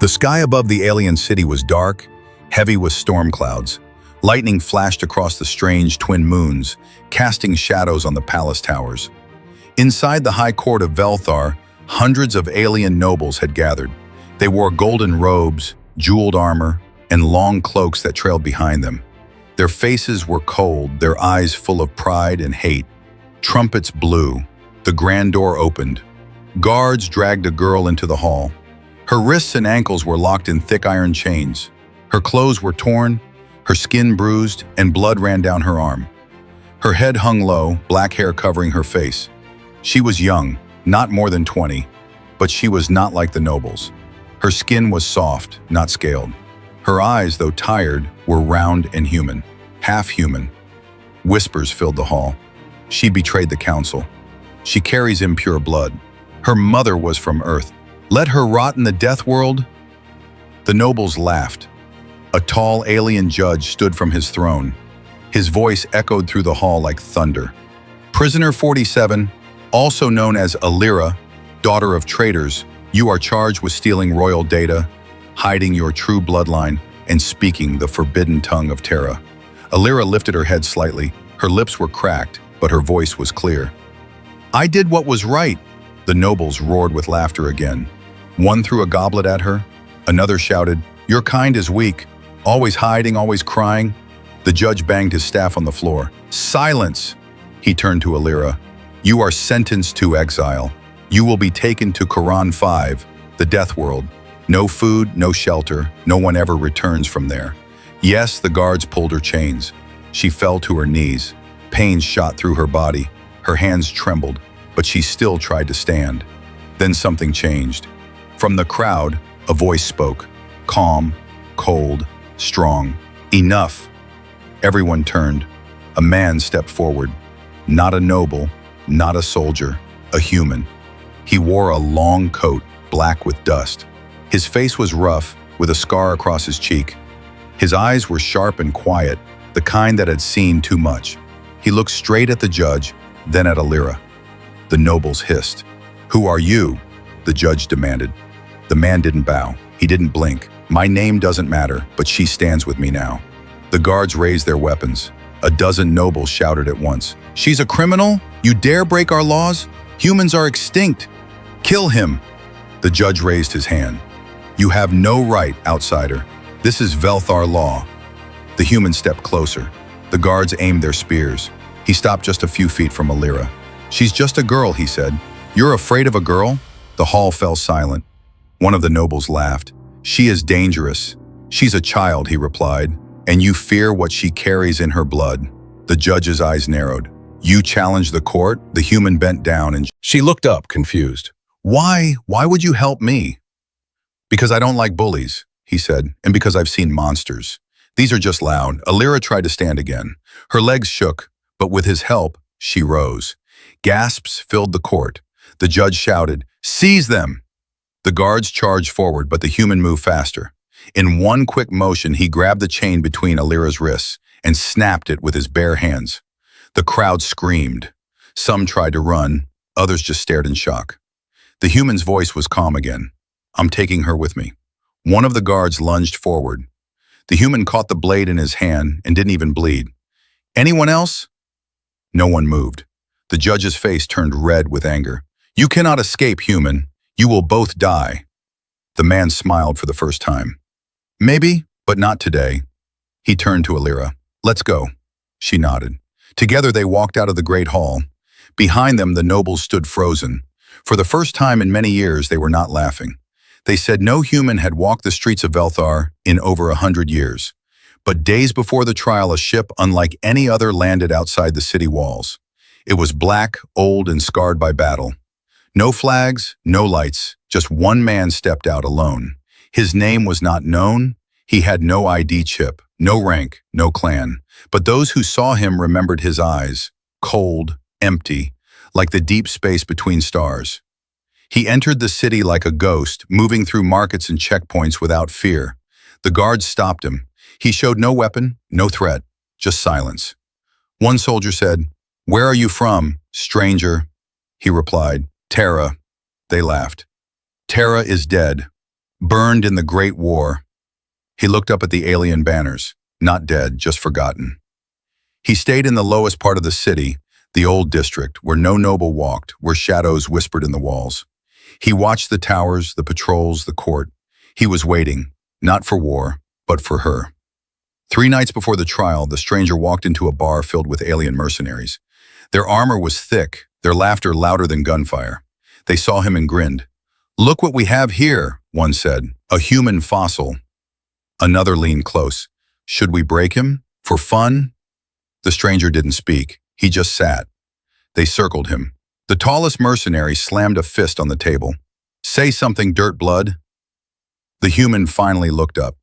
The sky above the alien city was dark, heavy with storm clouds. Lightning flashed across the strange twin moons, casting shadows on the palace towers. Inside the high court of Velthar, hundreds of alien nobles had gathered. They wore golden robes, jeweled armor, and long cloaks that trailed behind them. Their faces were cold, their eyes full of pride and hate. Trumpets blew. The grand door opened. Guards dragged a girl into the hall. Her wrists and ankles were locked in thick iron chains. Her clothes were torn, her skin bruised, and blood ran down her arm. Her head hung low, black hair covering her face. She was young, not more than 20, but she was not like the nobles. Her skin was soft, not scaled. Her eyes, though tired, were round and human, half human. Whispers filled the hall. She betrayed the council. She carries impure blood. Her mother was from Earth. Let her rot in the death world? The nobles laughed. A tall alien judge stood from his throne. His voice echoed through the hall like thunder. Prisoner 47, also known as Alira, daughter of traitors, you are charged with stealing royal data, hiding your true bloodline, and speaking the forbidden tongue of Terra. Alira lifted her head slightly. Her lips were cracked, but her voice was clear. I did what was right. The nobles roared with laughter again. One threw a goblet at her. Another shouted, your kind is weak, always hiding, always crying. The judge banged his staff on the floor. Silence! He turned to Alira. You are sentenced to exile. You will be taken to Quran 5, the death world. No food, no shelter, no one ever returns from there. Yes, the guards pulled her chains. She fell to her knees. Pain shot through her body. Her hands trembled, but she still tried to stand. Then something changed. From the crowd, a voice spoke. Calm, cold, strong. Enough. Everyone turned. A man stepped forward. Not a noble, not a soldier, a human. He wore a long coat, black with dust. His face was rough, with a scar across his cheek. His eyes were sharp and quiet, the kind that had seen too much. He looked straight at the judge, then at Alira. The nobles hissed. Who are you? The judge demanded. The man didn't bow. He didn't blink. My name doesn't matter, but she stands with me now. The guards raised their weapons. A dozen nobles shouted at once. She's a criminal? You dare break our laws? Humans are extinct. Kill him. The judge raised his hand. You have no right, outsider. This is Velthar law. The human stepped closer. The guards aimed their spears. He stopped just a few feet from Alira. She's just a girl, he said. You're afraid of a girl? The hall fell silent. One of the nobles laughed. She is dangerous. She's a child, he replied, and you fear what she carries in her blood. The judge's eyes narrowed. You challenge the court? The human bent down and she looked up, confused. Why would you help me? Because I don't like bullies, he said, and because I've seen monsters. These are just loud. Alira tried to stand again. Her legs shook, but with his help, she rose. Gasps filled the court. The judge shouted, seize them! The guards charged forward, but the human moved faster. In one quick motion, he grabbed the chain between Alira's wrists and snapped it with his bare hands. The crowd screamed. Some tried to run, others just stared in shock. The human's voice was calm again. I'm taking her with me. One of the guards lunged forward. The human caught the blade in his hand and didn't even bleed. Anyone else? No one moved. The judge's face turned red with anger. You cannot escape, human. You will both die. The man smiled for the first time. Maybe, but not today. He turned to Alira. Let's go. She nodded. Together they walked out of the great hall. Behind them, the nobles stood frozen. For the first time in many years, they were not laughing. They said no human had walked the streets of Velthar in over 100 years. But days before the trial, a ship unlike any other landed outside the city walls. It was black, old, and scarred by battle. No flags, no lights, just one man stepped out alone. His name was not known. He had no ID chip, no rank, no clan. But those who saw him remembered his eyes, cold, empty, like the deep space between stars. He entered the city like a ghost, moving through markets and checkpoints without fear. The guards stopped him. He showed no weapon, no threat, just silence. One soldier said, "Where are you from, stranger?" He replied, "Terra." They laughed. "Terra is dead." Burned in the Great War. He looked up at the alien banners, not dead, just forgotten. He stayed in the lowest part of the city, the old district, where no noble walked, where shadows whispered in the walls. He watched the towers, the patrols, the court. He was waiting, not for war, but for her. 3 nights before the trial, the stranger walked into a bar filled with alien mercenaries. Their armor was thick, their laughter louder than gunfire. They saw him and grinned. "Look what we have here," one said. "A human fossil." Another leaned close. "Should we break him? For fun?" The stranger didn't speak. He just sat. They circled him. The tallest mercenary slammed a fist on the table. "Say something, dirt blood." The human finally looked up.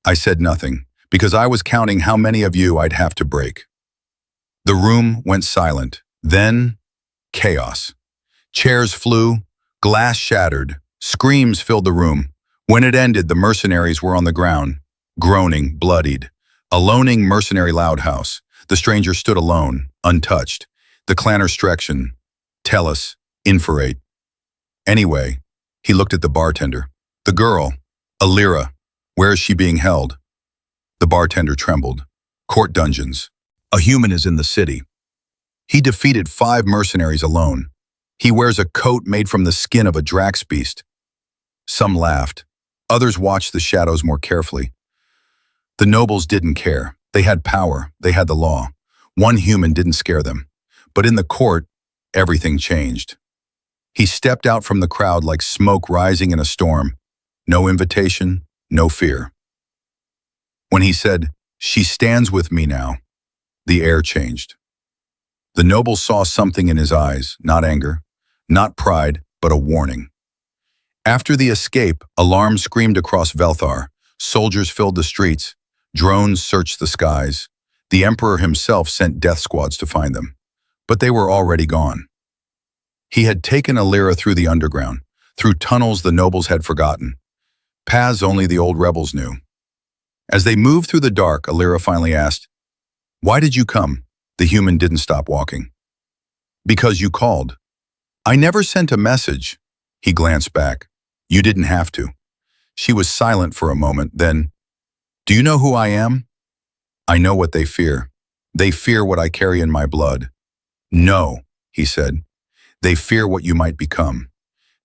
"I said nothing, because I was counting how many of you I'd have to break." The room went silent. Then, chaos. Chairs flew, glass shattered, screams filled the room. When it ended, the mercenaries were on the ground, groaning, bloodied. A loaning mercenary loudhouse. The stranger stood alone, untouched. The clanner stretching. "Tell us, infurate." Anyway, he looked at the bartender. "The girl, Alira, where is she being held?" The bartender trembled. "Court dungeons. A human is in the city. He defeated 5 mercenaries alone. He wears a coat made from the skin of a Drax beast." Some laughed. Others watched the shadows more carefully. The nobles didn't care. They had power. They had the law. One human didn't scare them. But in the court, everything changed. He stepped out from the crowd like smoke rising in a storm. No invitation, no fear. When he said, "She stands with me now," the air changed. The nobles saw something in his eyes, not anger, not pride, but a warning. After the escape, alarms screamed across Velthar. Soldiers filled the streets. Drones searched the skies. The Emperor himself sent death squads to find them. But they were already gone. He had taken Alira through the underground, through tunnels the nobles had forgotten. Paths only the old rebels knew. As they moved through the dark, Alira finally asked, "Why did you come?" The human didn't stop walking. "Because you called." "I never sent a message." He glanced back. "You didn't have to." She was silent for a moment, then, "Do you know who I am?" "I know what they fear. They fear what I carry in my blood." "No," he said. "They fear what you might become."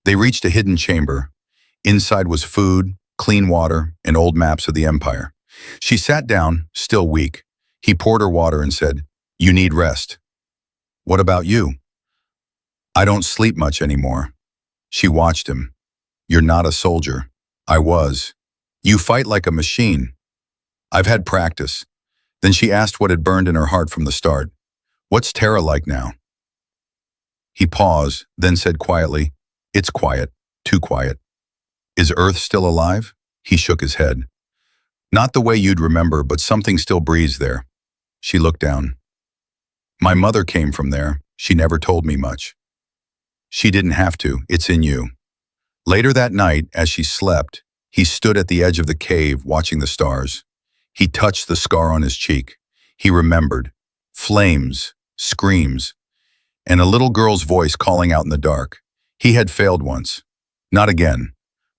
They reached a hidden chamber. Inside was food, clean water, and old maps of the Empire. She sat down, still weak. He poured her water and said, "You need rest." "What about you?" "I don't sleep much anymore." She watched him. "You're not a soldier." "I was." "You fight like a machine." "I've had practice." Then she asked what had burned in her heart from the start. "What's Terra like now?" He paused, then said quietly, "It's quiet, too quiet." "Is Earth still alive?" He shook his head. "Not the way you'd remember, but something still breathes there." She looked down. "My mother came from there. She never told me much." "She didn't have to. It's in you." Later that night, as she slept, he stood at the edge of the cave watching the stars. He touched the scar on his cheek. He remembered. Flames, screams, and a little girl's voice calling out in the dark. He had failed once. Not again.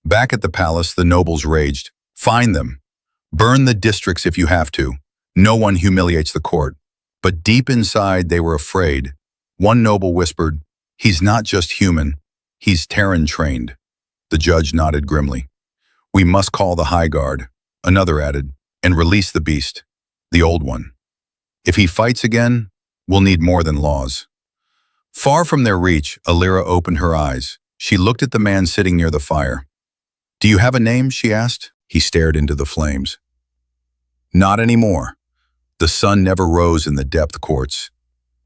Back at the palace, the nobles raged. "Find them. Burn the districts if you have to. No one humiliates the court." But deep inside, they were afraid. One noble whispered, "He's not just human. He's Terran trained." The judge nodded grimly. "We must call the High Guard," another added, "and release the beast, the old one. If he fights again, we'll need more than laws." Far from their reach, Alira opened her eyes. She looked at the man sitting near the fire. "Do you have a name?" she asked. He stared into the flames. "Not anymore." The sun never rose in the depth courts,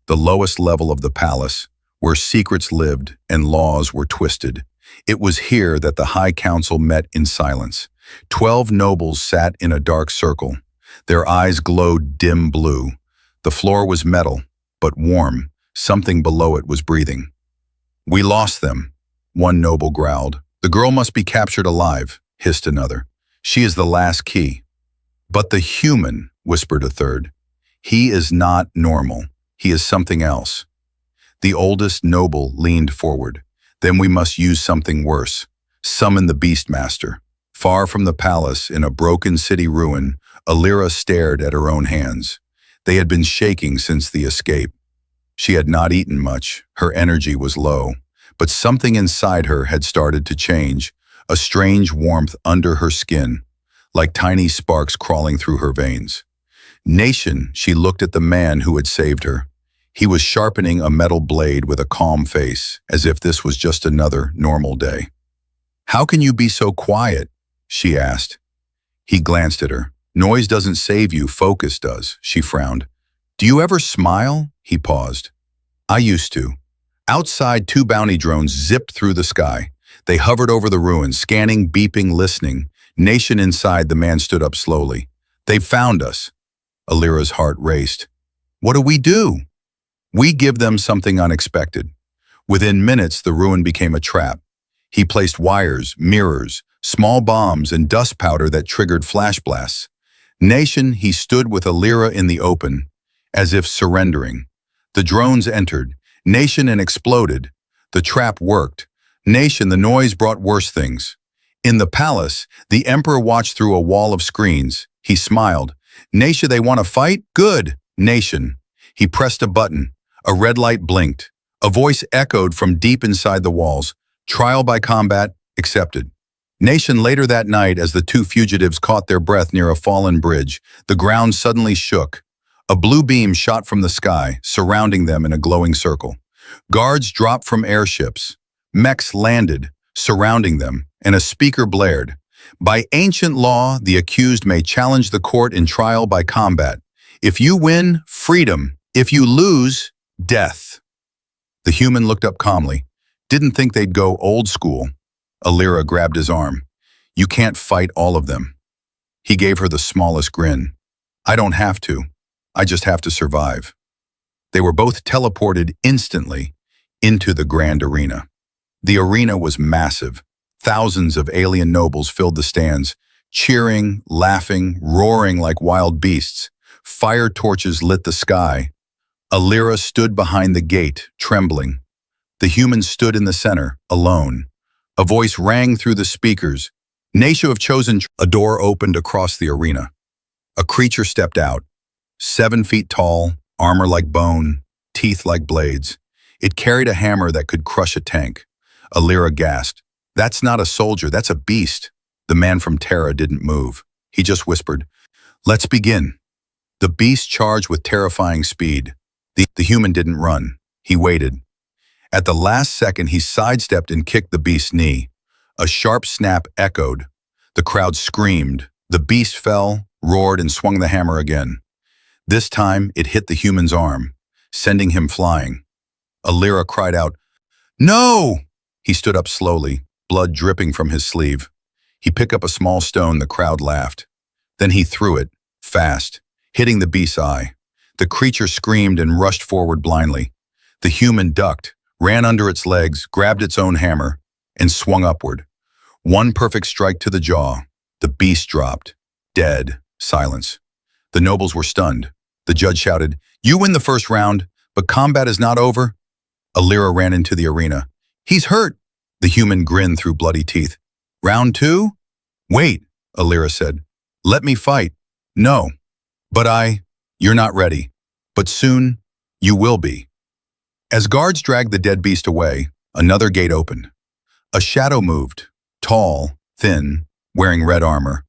the lowest level of the palace, where secrets lived and laws were twisted. It was here that the High Council met in silence. 12 nobles sat in a dark circle. Their eyes glowed dim blue. The floor was metal, but warm. Something below it was breathing. "We lost them," one noble growled. "The girl must be captured alive," hissed another. "She is the last key." "But the human," whispered a third. "He is not normal. He is something else." The oldest noble leaned forward. "Then we must use something worse. Summon the Beastmaster." Far from the palace, in a broken city ruin, Alira stared at her own hands. They had been shaking since the escape. She had not eaten much, her energy was low, but something inside her had started to change, a strange warmth under her skin, like tiny sparks crawling through her veins. Nation, she looked at the man who had saved her. He was sharpening a metal blade with a calm face, as if this was just another normal day. "How can you be so quiet?" she asked. He glanced at her. "Noise doesn't save you, focus does," she frowned. "Do you ever smile?" He paused. "I used to." Outside, 2 bounty drones zipped through the sky. They hovered over the ruins, scanning, beeping, listening. Nation inside, the man stood up slowly. "They've found us." Alira's heart raced. "What do we do?" "We give them something unexpected." Within minutes, the ruin became a trap. He placed wires, mirrors, small bombs, and dust powder that triggered flash blasts. Nation, he stood with Alira in the open, as if surrendering. The drones entered. Nation, and exploded. The trap worked. Nation, the noise brought worse things. In the palace, the emperor watched through a wall of screens. He smiled. "Nation, they want to fight? Good." "Nation." He pressed a button. A red light blinked. A voice echoed from deep inside the walls. "Trial by combat, accepted." "Nation." Later that night, as the 2 fugitives caught their breath near a fallen bridge, the ground suddenly shook. A blue beam shot from the sky, surrounding them in a glowing circle. Guards dropped from airships. Mechs landed, surrounding them, and a speaker blared. "By ancient law, the accused may challenge the court in trial by combat. If you win, freedom. If you lose, death." The human looked up calmly. Didn't think they'd go old school. Alira grabbed his arm. "You can't fight all of them." He gave her the smallest grin. "I don't have to. I just have to survive." They were both teleported instantly into the grand arena. The arena was massive. Thousands of alien nobles filled the stands, cheering, laughing, roaring like wild beasts. Fire torches lit the sky. Alira stood behind the gate, trembling. The human stood in the center, alone. A voice rang through the speakers. "Nation have chosen." A door opened across the arena. A creature stepped out. 7 feet tall, armor like bone, teeth like blades. It carried a hammer that could crush a tank. Alira gasped. "That's not a soldier, that's a beast." The man from Terra didn't move. He just whispered, "Let's begin." The beast charged with terrifying speed. The human didn't run. He waited. At the last second, he sidestepped and kicked the beast's knee. A sharp snap echoed. The crowd screamed. The beast fell, roared, and swung the hammer again. This time, it hit the human's arm, sending him flying. Alira cried out, "No!" He stood up slowly, blood dripping from his sleeve. He picked up a small stone. The crowd laughed. Then he threw it, fast, hitting the beast's eye. The creature screamed and rushed forward blindly. The human ducked, ran under its legs, grabbed its own hammer, and swung upward. One perfect strike to the jaw. The beast dropped. Dead. Silence. The nobles were stunned. The judge shouted, "You win the first round, but combat is not over." Alira ran into the arena. "He's hurt." The human grinned through bloody teeth. "Round 2? "Wait," Alira said. "Let me fight." "No." "But you're not ready. But soon, you will be." As guards dragged the dead beast away, another gate opened. A shadow moved, tall, thin, wearing red armor.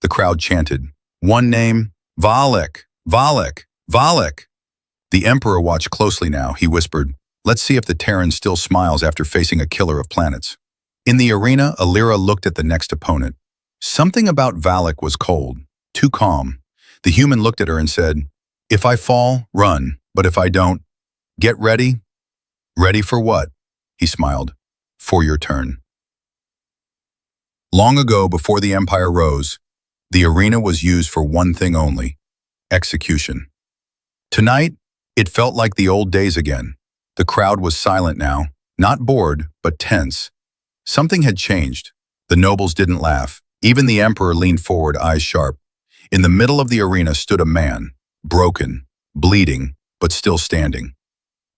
The crowd chanted, one name, Valak, Valak, Valak. The emperor watched closely now. He whispered, "Let's see if the Terran still smiles after facing a killer of planets." In the arena, Alira looked at the next opponent. Something about Valak was cold, too calm. The human looked at her and said, "If I fall, run, but if I don't, get ready." "Ready for what?" He smiled. "For your turn." Long ago, before the empire rose, the arena was used for one thing only: execution. Tonight, it felt like the old days again. The crowd was silent now, not bored, but tense. Something had changed. The nobles didn't laugh. Even the emperor leaned forward, eyes sharp. In the middle of the arena stood a man, broken, bleeding, but still standing.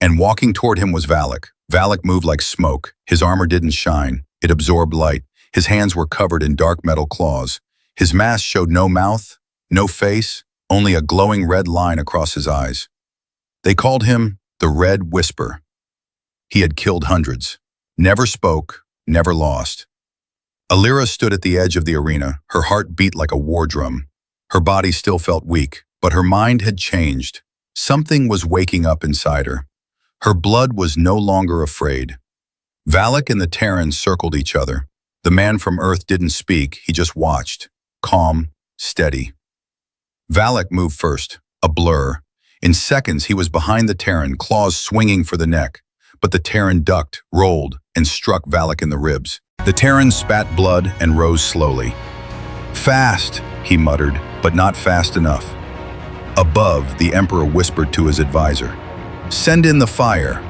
And walking toward him was Valak. Valak moved like smoke. His armor didn't shine. It absorbed light. His hands were covered in dark metal claws. His mask showed no mouth, no face, only a glowing red line across his eyes. They called him the Red Whisper. He had killed hundreds, never spoke, never lost. Alira stood at the edge of the arena, her heart beat like a war drum. Her body still felt weak, but her mind had changed. Something was waking up inside her. Her blood was no longer afraid. Valak and the Terran circled each other. The man from Earth didn't speak, he just watched, calm, steady. Valak moved first, a blur. In seconds, he was behind the Terran, claws swinging for the neck. But the Terran ducked, rolled, and struck Valak in the ribs. The Terran spat blood and rose slowly. "Fast," he muttered, but not fast enough. Above, the Emperor whispered to his advisor, "Send in the fire."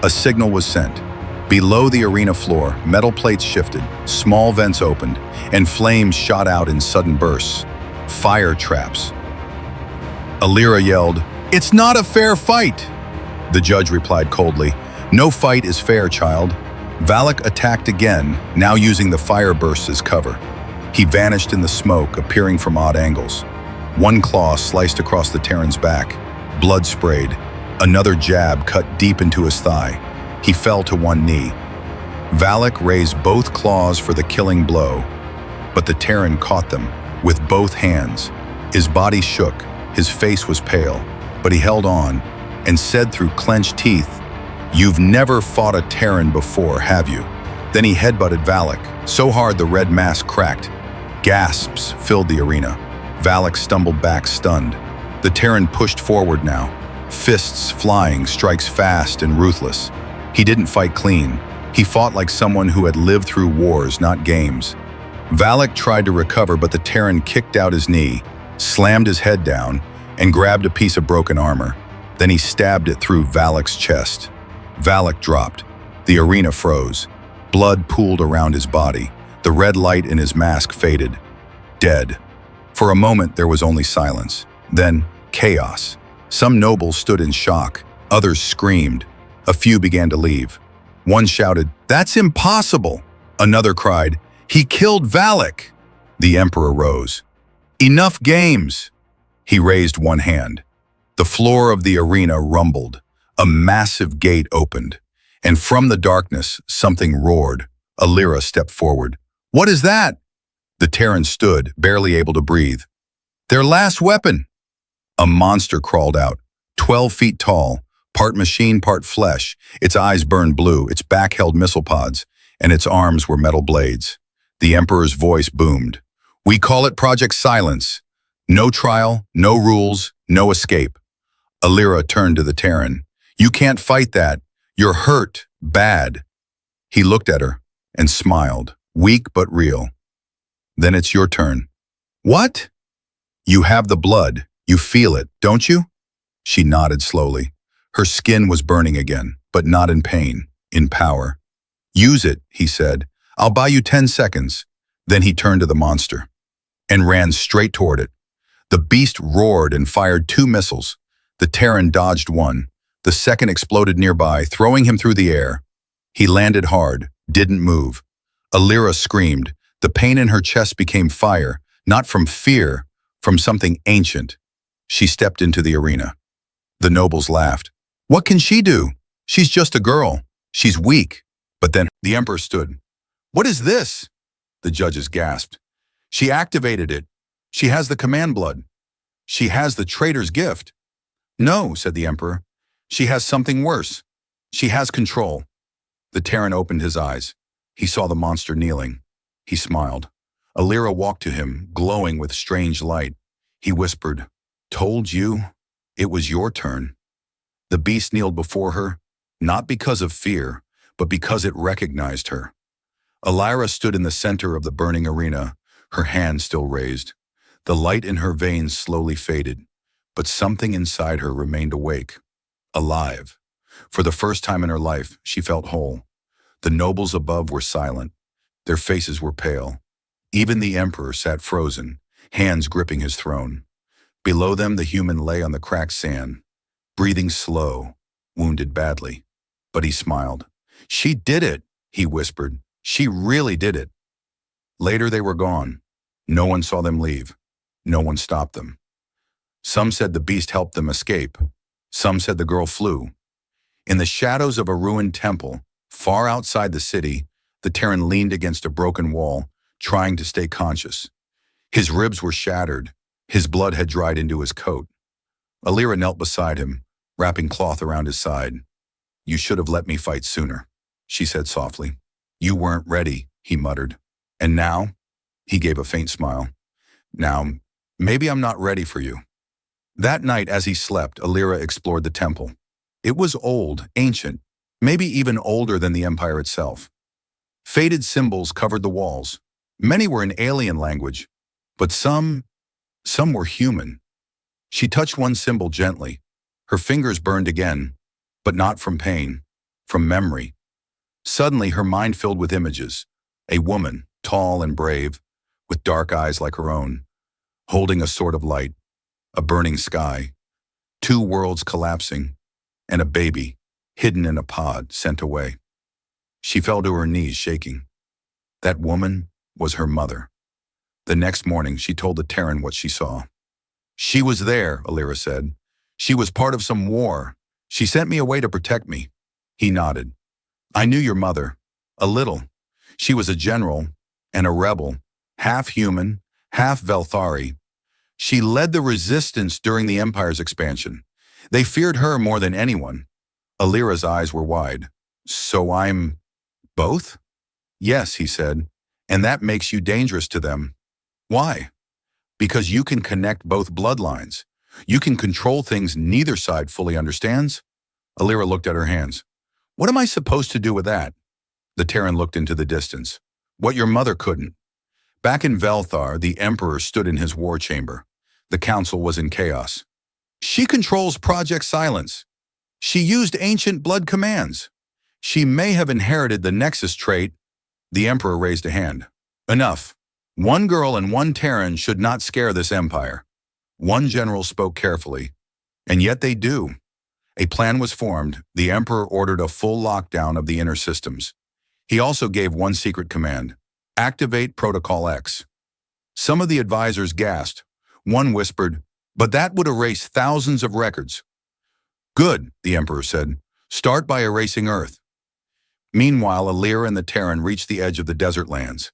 A signal was sent. Below the arena floor, metal plates shifted, small vents opened, and flames shot out in sudden bursts. Fire traps. Alira yelled, "It's not a fair fight!" The judge replied coldly, "No fight is fair, child." Valak attacked again, now using the fire bursts as cover. He vanished in the smoke, appearing from odd angles. One claw sliced across the Terran's back. Blood sprayed. Another jab cut deep into his thigh. He fell to one knee. Valak raised both claws for the killing blow, but the Terran caught them with both hands. His body shook, his face was pale, but he held on and said through clenched teeth, "You've never fought a Terran before, have you?" Then he headbutted Valak, so hard the red mask cracked. Gasps filled the arena. Valak stumbled back, stunned. The Terran pushed forward now, fists flying, strikes fast and ruthless. He didn't fight clean. He fought like someone who had lived through wars, not games. Valak tried to recover, but the Terran kicked out his knee, slammed his head down, and grabbed a piece of broken armor. Then he stabbed it through Valak's chest. Valak dropped. The arena froze. Blood pooled around his body. The red light in his mask faded. Dead. For a moment, there was only silence. Then, chaos. Some nobles stood in shock. Others screamed. A few began to leave. One shouted, "That's impossible!" Another cried, "He killed Valak!" The Emperor rose. "Enough games!" He raised one hand. The floor of the arena rumbled. A massive gate opened, and from the darkness, something roared. Alira stepped forward. "What is that?" The Terran stood, barely able to breathe. "Their last weapon!" A monster crawled out, 12 feet tall, part machine, part flesh. Its eyes burned blue, its back held missile pods, and its arms were metal blades. The Emperor's voice boomed. "We call it Project Silence. No trial, no rules, no escape." Alira turned to the Terran. "You can't fight that. You're hurt, bad." He looked at her and smiled, weak but real. "Then it's your turn." "What?" "You have the blood. You feel it, don't you?" She nodded slowly. Her skin was burning again, but not in pain, in power. "Use it," he said. "I'll buy you 10 seconds." Then he turned to the monster and ran straight toward it. The beast roared and fired 2 missiles. The Terran dodged one. The second exploded nearby, throwing him through the air. He landed hard, didn't move. Alira screamed. The pain in her chest became fire, not from fear, from something ancient. She stepped into the arena. The nobles laughed. "What can she do? She's just a girl. She's weak." But then the Emperor stood. "What is this?" The judges gasped. "She activated it. She has the command blood. She has the traitor's gift." "No," said the Emperor. "She has something worse. She has control." The Terran opened his eyes. He saw the monster kneeling. He smiled. Alira walked to him, glowing with strange light. He whispered, "Told you, it was your turn." The beast kneeled before her, not because of fear, but because it recognized her. Alira stood in the center of the burning arena, her hand still raised. The light in her veins slowly faded, but something inside her remained awake, alive. For the first time in her life, she felt whole. The nobles above were silent. Their faces were pale. Even the Emperor sat frozen, hands gripping his throne. Below them, the human lay on the cracked sand, breathing slow, wounded badly. But he smiled. "She did it," he whispered. "She really did it." Later they were gone. No one saw them leave. No one stopped them. Some said the beast helped them escape. Some said the girl flew. In the shadows of a ruined temple, far outside the city, the Terran leaned against a broken wall, trying to stay conscious. His ribs were shattered. His blood had dried into his coat. Alira knelt beside him, wrapping cloth around his side. "You should have let me fight sooner," she said softly. "You weren't ready," he muttered. "And now?" He gave a faint smile. "Now, maybe I'm not ready for you." That night as he slept, Alira explored the temple. It was old, ancient, maybe even older than the empire itself. Faded symbols covered the walls. Many were in alien language, but some were human. She touched one symbol gently. Her fingers burned again, but not from pain, from memory. Suddenly her mind filled with images. A woman, tall and brave, with dark eyes like her own, holding a sword of light, a burning sky, two worlds collapsing, and a baby, hidden in a pod, sent away. She fell to her knees, shaking. That woman was her mother. The next morning, she told the Terran what she saw. "She was there," Alira said. "She was part of some war. She sent me away to protect me." He nodded. "I knew your mother. A little. She was a general and a rebel, half human, half Velthari. She led the resistance during the Empire's expansion. They feared her more than anyone." Alira's eyes were wide. "So I'm both?" "Yes," he said, "and that makes you dangerous to them." "Why?" "Because you can connect both bloodlines. You can control things neither side fully understands." Alira looked at her hands. "What am I supposed to do with that?" The Terran looked into the distance. "What your mother couldn't." Back in Velthar, the Emperor stood in his war chamber. The council was in chaos. "She controls Project Silence. She used ancient blood commands. She may have inherited the Nexus trait." The Emperor raised a hand. "Enough. One girl and one Terran should not scare this empire." One general spoke carefully. "And yet they do." A plan was formed. The Emperor ordered a full lockdown of the inner systems. He also gave one secret command: activate Protocol X. Some of the advisors gasped. One whispered, "But that would erase thousands of records." "Good," the Emperor said. "Start by erasing Earth." Meanwhile, Alira and the Terran reached the edge of the desert lands.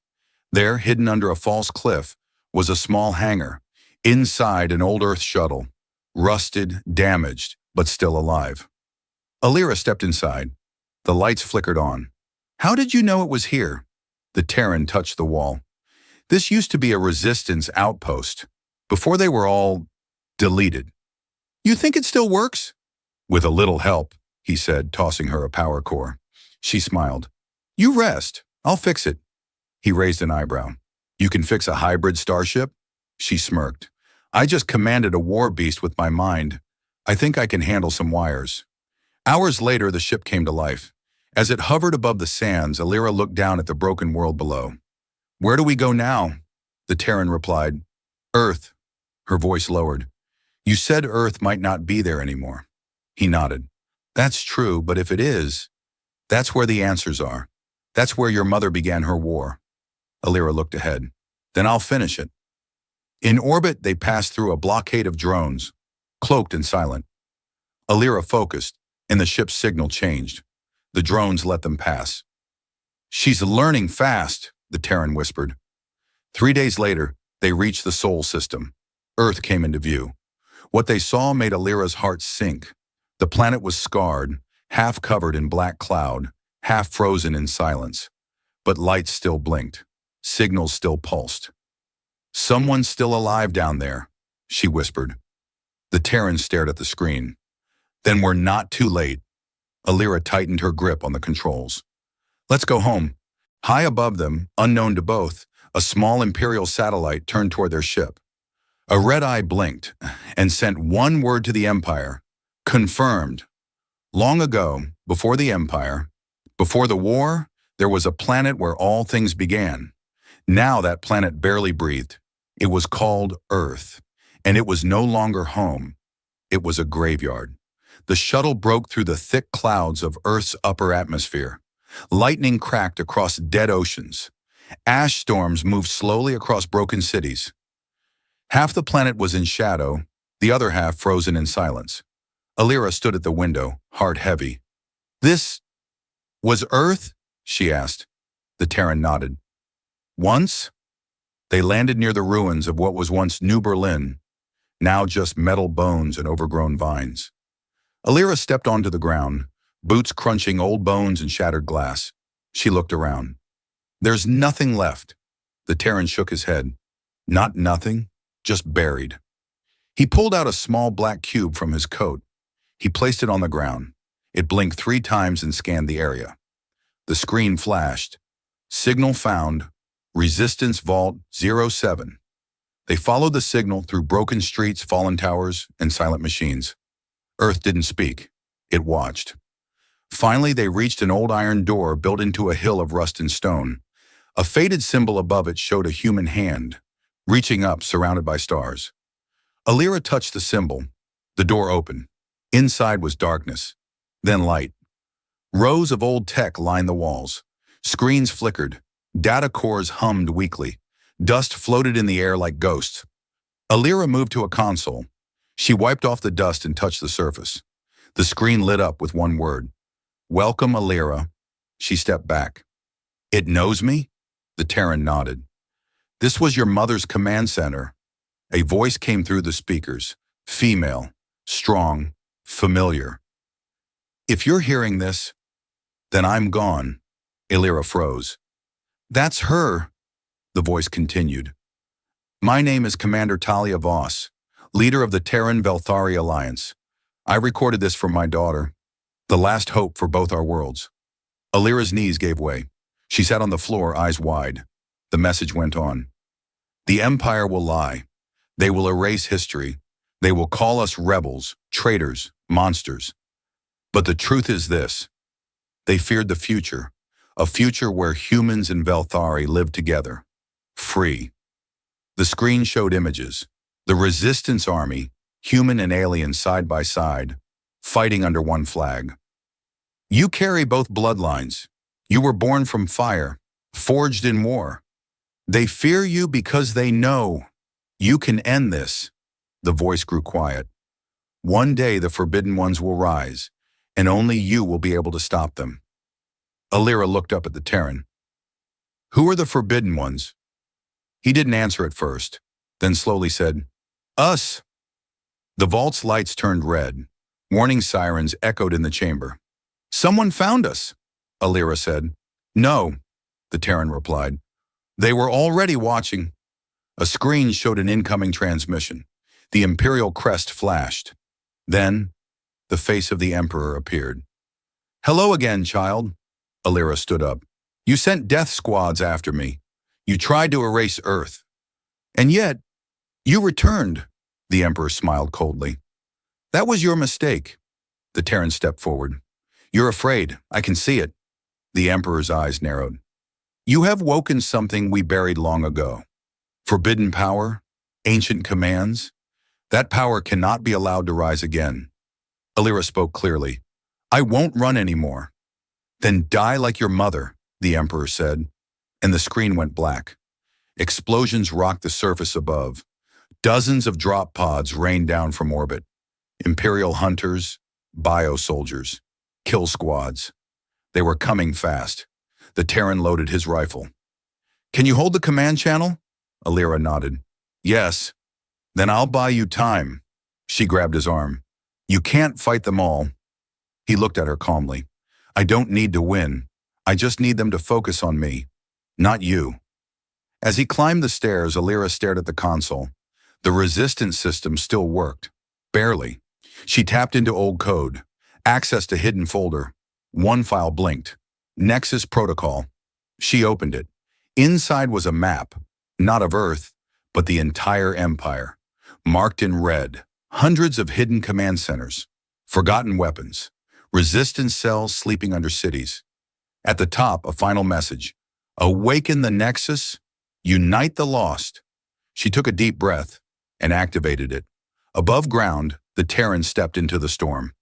There, hidden under a false cliff, was a small hangar. Inside, an old Earth shuttle, rusted, damaged, but still alive. Alira stepped inside. The lights flickered on. "How did you know it was here?" The Terran touched the wall. "This used to be a resistance outpost, before they were all deleted." "You think it still works?" "With a little help," he said, tossing her a power core. She smiled. "You rest. I'll fix it." He raised an eyebrow. "You can fix a hybrid starship?" She smirked. "I just commanded a war beast with my mind. I think I can handle some wires." Hours later, the ship came to life. As it hovered above the sands, Alira looked down at the broken world below. "Where do we go now?" The Terran replied. "Earth." Her voice lowered. "You said Earth might not be there anymore." He nodded. "That's true, but if it is, that's where the answers are. That's where your mother began her war." Alira looked ahead. "Then I'll finish it." In orbit, they passed through a blockade of drones, cloaked and silent. Alira focused, and the ship's signal changed. The drones let them pass. "She's learning fast," the Terran whispered. 3 days later, they reached the Sol system. Earth came into view. What they saw made Alira's heart sink. The planet was scarred, half covered in black cloud, half frozen in silence. But lights still blinked. Signals still pulsed. "Someone's still alive down there," she whispered. The Terran stared at the screen. "Then we're not too late." Alira tightened her grip on the controls. "Let's go home." High above them, unknown to both, a small Imperial satellite turned toward their ship. A red eye blinked and sent one word to the Empire. Confirmed. Long ago, before the Empire, before the war, there was a planet where all things began. Now that planet barely breathed. It was called Earth, and it was no longer home. It was a graveyard. The shuttle broke through the thick clouds of Earth's upper atmosphere. Lightning cracked across dead oceans. Ash storms moved slowly across broken cities. Half the planet was in shadow, the other half frozen in silence. Alira stood at the window, heart heavy. "This was Earth?" she asked. The Terran nodded. "Once?" They landed near the ruins of what was once New Berlin, now just metal bones and overgrown vines. Alira stepped onto the ground, boots crunching old bones and shattered glass. She looked around. "There's nothing left." The Terran shook his head. "Not nothing, just buried." He pulled out a small black cube from his coat. He placed it on the ground. It blinked 3 times and scanned the area. The screen flashed. "Signal found. Resistance Vault 07. They followed the signal through broken streets, fallen towers, and silent machines. Earth didn't speak. It watched. Finally, they reached an old iron door built into a hill of rust and stone. A faded symbol above it showed a human hand, reaching up, surrounded by stars. Alira touched the symbol. The door opened. Inside was darkness, then light. Rows of old tech lined the walls. Screens flickered. Data cores hummed weakly. Dust floated in the air like ghosts. Alira moved to a console. She wiped off the dust and touched the surface. The screen lit up with one word. "Welcome, Alira." She stepped back. "It knows me?" The Terran nodded. "This was your mother's command center." A voice came through the speakers. Female, strong, familiar. "If you're hearing this, then I'm gone." Alira froze. "That's her," the voice continued. "My name is Commander Talia Voss, leader of the Terran-Velthari Alliance. I recorded this for my daughter, the last hope for both our worlds." Alira's knees gave way. She sat on the floor, eyes wide. The message went on. "The Empire will lie. They will erase history. They will call us rebels, traitors, monsters. But the truth is this. They feared the future, a future where humans and Velthari live together, free." The screen showed images. The Resistance Army, human and alien side by side, fighting under one flag. "You carry both bloodlines. You were born from fire, forged in war. They fear you because they know you can end this." The voice grew quiet. "One day the Forbidden Ones will rise, and only you will be able to stop them." Alira looked up at the Terran. "Who are the Forbidden Ones?" He didn't answer at first, then slowly said, "Us." The vault's lights turned red. Warning sirens echoed in the chamber. "Someone found us," Alira said. "No," the Terran replied. "They were already watching." A screen showed an incoming transmission. The Imperial crest flashed. Then, the face of the Emperor appeared. "Hello again, child." Alira stood up. "You sent death squads after me. You tried to erase Earth. And yet, you returned." The Emperor smiled coldly. "That was your mistake." The Terran stepped forward. "You're afraid. I can see it." The Emperor's eyes narrowed. "You have woken something we buried long ago. Forbidden power, ancient commands. That power cannot be allowed to rise again." Alira spoke clearly. "I won't run anymore." "Then die like your mother," the Emperor said, and the screen went black. Explosions rocked the surface above. Dozens of drop pods rained down from orbit. Imperial hunters, bio-soldiers, kill squads. They were coming fast. The Terran loaded his rifle. "Can you hold the command channel?" Alira nodded. "Yes." "Then I'll buy you time." She grabbed his arm. "You can't fight them all." He looked at her calmly. "I don't need to win. I just need them to focus on me, not you." As he climbed the stairs, Alira stared at the console. The resistance system still worked. Barely. She tapped into old code, accessed a hidden folder. One file blinked. Nexus Protocol. She opened it. Inside was a map, not of Earth, but the entire Empire. Marked in red, hundreds of hidden command centers, forgotten weapons, resistance cells sleeping under cities. At the top, a final message. "Awaken the Nexus, unite the lost." She took a deep breath and activated it. Above ground, the Terran stepped into the storm.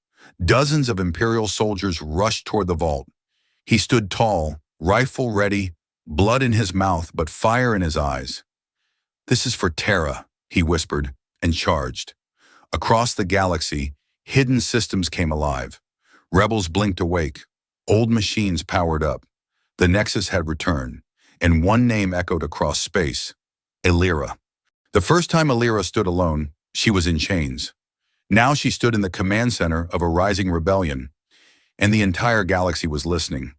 Dozens of Imperial soldiers rushed toward the vault. He stood tall, rifle ready, blood in his mouth but fire in his eyes. "This is for Terra," he whispered, and charged. Across the galaxy, hidden systems came alive. Rebels blinked awake. Old machines powered up. The Nexus had returned, and one name echoed across space: Illyra. The first time Illyra stood alone, she was in chains. Now she stood in the command center of a rising rebellion, and the entire galaxy was listening.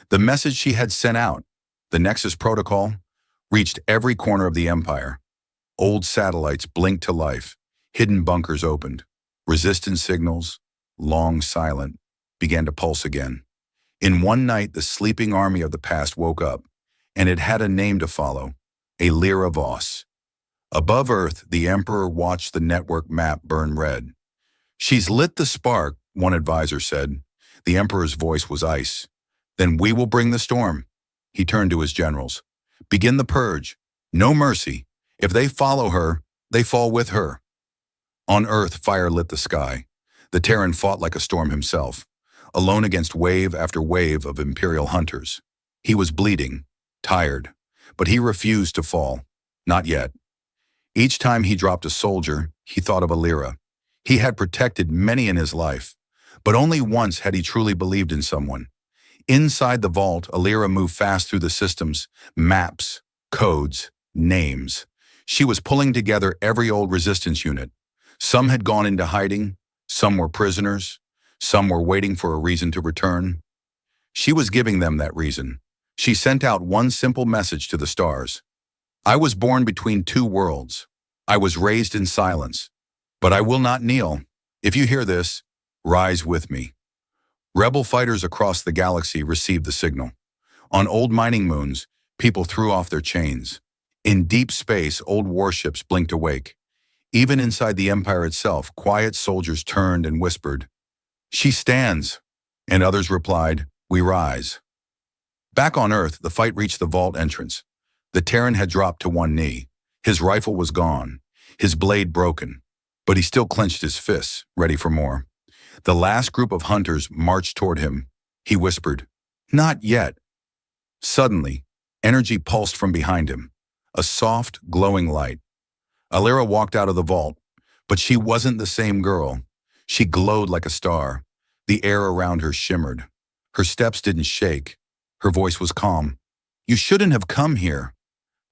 The message she had sent out, the Nexus Protocol, reached every corner of the Empire. Old satellites blinked to life. Hidden bunkers opened. Resistance signals, long silent, began to pulse again. In one night, the sleeping army of the past woke up, and it had a name to follow: Illyra Voss. Above Earth, the Emperor watched the network map burn red. "She's lit the spark," one advisor said. The Emperor's voice was ice. "Then we will bring the storm." He turned to his generals. "Begin the purge. No mercy. If they follow her, they fall with her." On Earth, fire lit the sky. The Terran fought like a storm himself, alone against wave after wave of Imperial hunters. He was bleeding, tired, but he refused to fall. Not yet. Each time he dropped a soldier, he thought of Illyra. He had protected many in his life, but only once had he truly believed in someone. Inside the vault, Illyra moved fast through the systems, maps, codes, names. She was pulling together every old resistance unit. Some had gone into hiding, some were prisoners, some were waiting for a reason to return. She was giving them that reason. She sent out one simple message to the stars: "I was born between two worlds. I was raised in silence, but I will not kneel. If you hear this, rise with me." Rebel fighters across the galaxy received the signal. On old mining moons, people threw off their chains. In deep space, old warships blinked awake. Even inside the Empire itself, quiet soldiers turned and whispered, "She stands," and others replied, "We rise." Back on Earth, the fight reached the vault entrance. The Terran had dropped to one knee. His rifle was gone, his blade broken, but he still clenched his fists, ready for more. The last group of hunters marched toward him. He whispered, "Not yet." Suddenly, energy pulsed from behind him, a soft, glowing light. Illyra walked out of the vault, but she wasn't the same girl. She glowed like a star. The air around her shimmered. Her steps didn't shake. Her voice was calm. "You shouldn't have come here."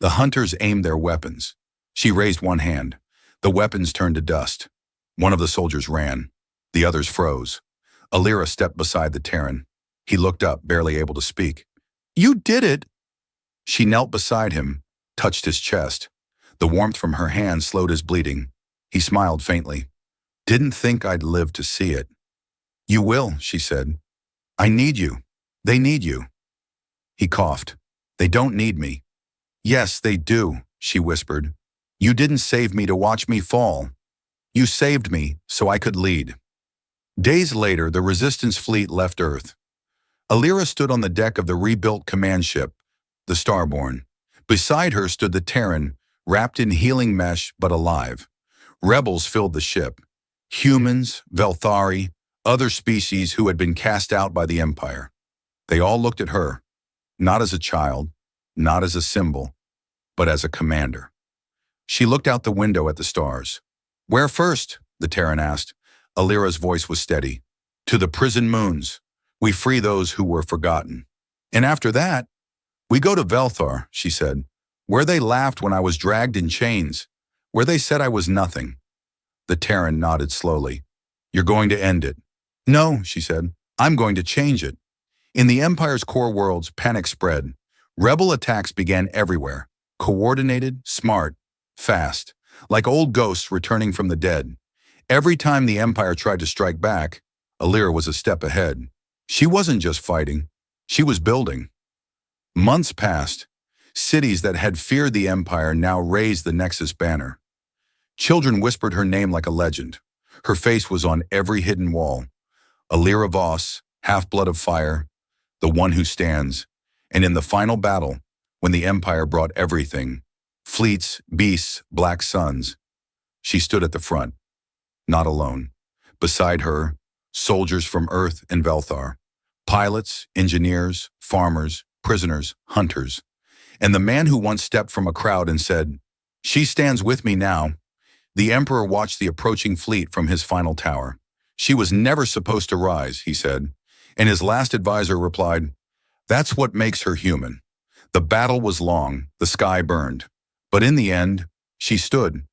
The hunters aimed their weapons. She raised one hand. The weapons turned to dust. One of the soldiers ran. The others froze. Illyra stepped beside the Terran. He looked up, barely able to speak. "You did it!" She knelt beside him, touched his chest. The warmth from her hand slowed his bleeding. He smiled faintly. "Didn't think I'd live to see it." "You will," she said. "I need you. They need you." He coughed. "They don't need me." "Yes, they do," she whispered. "You didn't save me to watch me fall. You saved me so I could lead." Days later, the Resistance fleet left Earth. Illyra stood on the deck of the rebuilt command ship, the Starborn. Beside her stood the Terran, wrapped in healing mesh but alive. Rebels filled the ship. Humans, Velthari, other species who had been cast out by the Empire. They all looked at her, not as a child, not as a symbol, but as a commander. She looked out the window at the stars. "Where first?" the Terran asked. Illyra's voice was steady. "To the prison moons. We free those who were forgotten. And after that, we go to Velthar," she said. "Where they laughed when I was dragged in chains. Where they said I was nothing." The Terran nodded slowly. "You're going to end it." "No," she said. "I'm going to change it." In the Empire's core worlds, panic spread. Rebel attacks began everywhere. Coordinated, smart, fast. Like old ghosts returning from the dead. Every time the Empire tried to strike back, Illyra was a step ahead. She wasn't just fighting. She was building. Months passed. Cities that had feared the Empire now raised the Nexus banner. Children whispered her name like a legend. Her face was on every hidden wall. Illyra Voss, half-blood of fire, the one who stands. And in the final battle, when the Empire brought everything, fleets, beasts, black suns, she stood at the front, not alone. Beside her, soldiers from Earth and Velthar, pilots, engineers, farmers, prisoners, hunters. And the man who once stepped from a crowd and said, "She stands with me now." The emperor watched the approaching fleet from his final tower. "She was never supposed to rise," he said. And his last advisor replied, "That's what makes her human." The battle was long, the sky burned. But in the end, she stood.